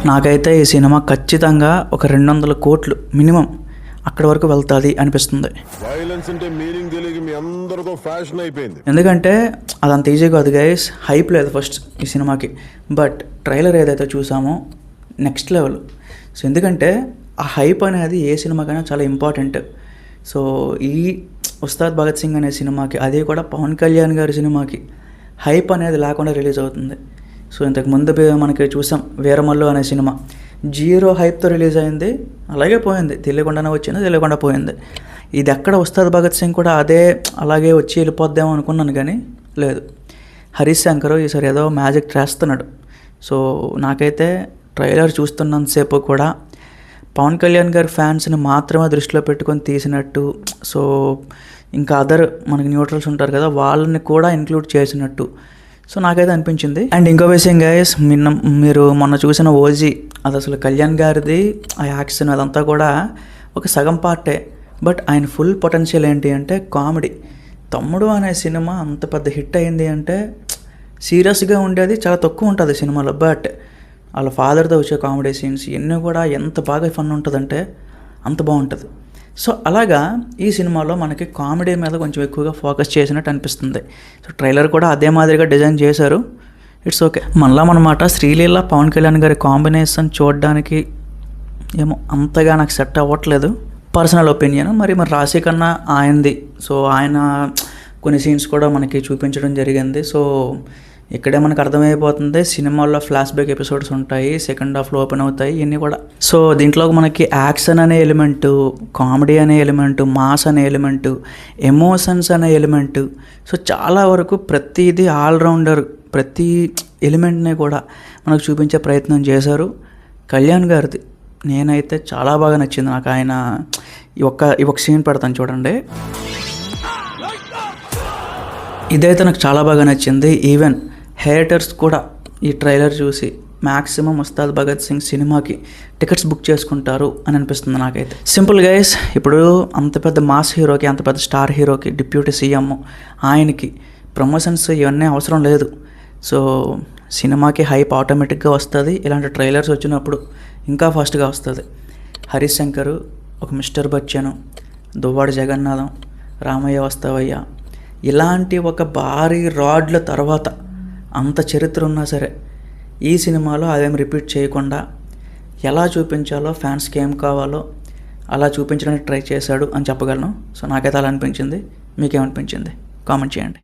నాకైతే ఈ సినిమా ఖచ్చితంగా ఒక 200 కోట్లు మినిమం అక్కడి వరకు వెళ్తుంది అనిపిస్తుంది. ఎందుకంటే అదంత ఈజీ కాదు గైస్, హైప్ లేదు ఫస్ట్ ఈ సినిమాకి. బట్ ట్రైలర్ ఏదైతే చూసామో నెక్స్ట్ లెవెల్. సో ఎందుకంటే ఆ హైప్ అనేది ఏ సినిమాకైనా చాలా ఇంపార్టెంట్. సో ఈ ఉస్తాద్ భగత్ సింగ్ అనే సినిమాకి, అది కూడా పవన్ కళ్యాణ్ గారి సినిమాకి హైప్ అనేది లేకుండా రిలీజ్ అవుతుంది. సో ఇంతకుముందు మనకి చూసాం వీరమల్లు అనే సినిమా 0 హైప్తో రిలీజ్ అయింది, అలాగే పోయింది, తెలియకుండానే వచ్చింది, తెలియకుండా పోయింది. ఇది ఎక్కడ ఉస్తాద్ భగత్ సింగ్ కూడా అలాగే వచ్చి వెళ్ళిపోద్దాం అనుకున్నాను, కానీ లేదు. హరీష్ శంకర్ ఈసారి ఏదో మ్యాజిక్ చేస్తున్నాడు. సో నాకైతే ట్రైలర్ చూస్తున్నంతసేపు కూడా పవన్ కళ్యాణ్ గారి ఫ్యాన్స్ని మాత్రమే దృష్టిలో పెట్టుకొని తీసినట్టు, సో ఇంకా అదర్ మనకి న్యూట్రల్స్ ఉంటారు కదా, వాళ్ళని కూడా ఇంక్లూడ్ చేసినట్టు సో నాకైతే అనిపించింది. అండ్ ఇంకో విషయం గైస్, మీరు మొన్న చూసిన ఓజీ, అది అసలు కళ్యాణ్ గారిది ఆ యాక్షన్ అదంతా కూడా ఒక సగం పార్టే. బట్ ఆయన ఫుల్ పొటెన్షియల్ ఏంటి అంటే కామెడీ. తమ్ముడు అనే సినిమా అంత పెద్ద హిట్ అయింది అంటే సీరియస్గా ఉండేది చాలా తక్కువ ఉంటుంది సినిమాలో. బట్ వాళ్ళ ఫాదర్తో వచ్చే కామెడీ సీన్స్ ఇవన్నీ కూడా ఎంత బాగా ఫన్ ఉంటుందంటే అంత బాగుంటుంది. సో అలాగా ఈ సినిమాలో మనకి కామెడీ మీద కొంచెం ఎక్కువగా ఫోకస్ చేసినట్టు అనిపిస్తుంది. సో ట్రైలర్ కూడా అదే మాదిరిగా డిజైన్ చేశారు. It's okay. మనమాట శ్రీలీల పవన్ కళ్యాణ్ గారి కాంబినేషన్ చూడడానికి ఏమో అంతగా నాకు సెట్ అవ్వట్లేదు, పర్సనల్ ఒపీనియన్. మరి రాశి కన్నా ఆయనది. సో ఆయన కొన్ని సీన్స్ కూడా మనకి చూపించడం జరిగింది. సో ఇక్కడే మనకు అర్థమైపోతుంది, సినిమాల్లో ఫ్లాష్ బ్యాక్ ఎపిసోడ్స్ ఉంటాయి, సెకండ్ హాఫ్లో ఓపెన్ అవుతాయి, ఇవన్నీ కూడా. సో దీంట్లో మనకి యాక్షన్ అనే ఎలిమెంటు, కామెడీ అనే ఎలిమెంటు, మాస్ అనే ఎలిమెంటు, ఎమోషన్స్ అనే ఎలిమెంటు, సో చాలా వరకు ప్రతిదీ ఆల్రౌండర్, ప్రతి ఎలిమెంట్ని కూడా మనకు చూపించే ప్రయత్నం చేశారు. కళ్యాణ్ గారిది నేనైతే చాలా బాగా నచ్చింది నాకు. ఆయన ఈ ఒక్క సీన్ పెడతాను చూడండి, ఇదైతే నాకు చాలా బాగా నచ్చింది. ఈవెన్ హేటర్స్ కూడా ఈ ట్రైలర్ చూసి మ్యాక్సిమం ఉస్తాద్ భగత్ సింగ్ సినిమాకి టికెట్స్ బుక్ చేసుకుంటారు అని అనిపిస్తుంది నాకైతే. సింపుల్ గైస్, ఇప్పుడు అంత పెద్ద మాస్ హీరోకి, అంత పెద్ద స్టార్ హీరోకి, డిప్యూటీ సీఎం ఆయనకి ప్రమోషన్స్ ఇవన్నీ అవసరం లేదు. సో సినిమాకి హైప్ ఆటోమేటిక్గా వస్తుంది. ఇలాంటి ట్రైలర్స్ వచ్చినప్పుడు ఇంకా ఫాస్ట్గా వస్తుంది. హరీష్ శంకర్, ఒక మిస్టర్ బచ్చన్, దువ్వాడ జగన్నాథం, రామయ్య వస్తావయ్య, ఇలాంటి ఒక భారీ రాడ్ల తర్వాత అంత చరిత్ర ఉన్నా సరే ఈ సినిమాలో అదేం రిపీట్ చేయకుండా ఎలా చూపించాలో, ఫ్యాన్స్కి ఏం కావాలో అలా చూపించడానికి ట్రై చేశాడు అని చెప్పగలను. సో నాకైతే అలా అనిపించింది. మీకేమనిపించింది కామెంట్ చేయండి.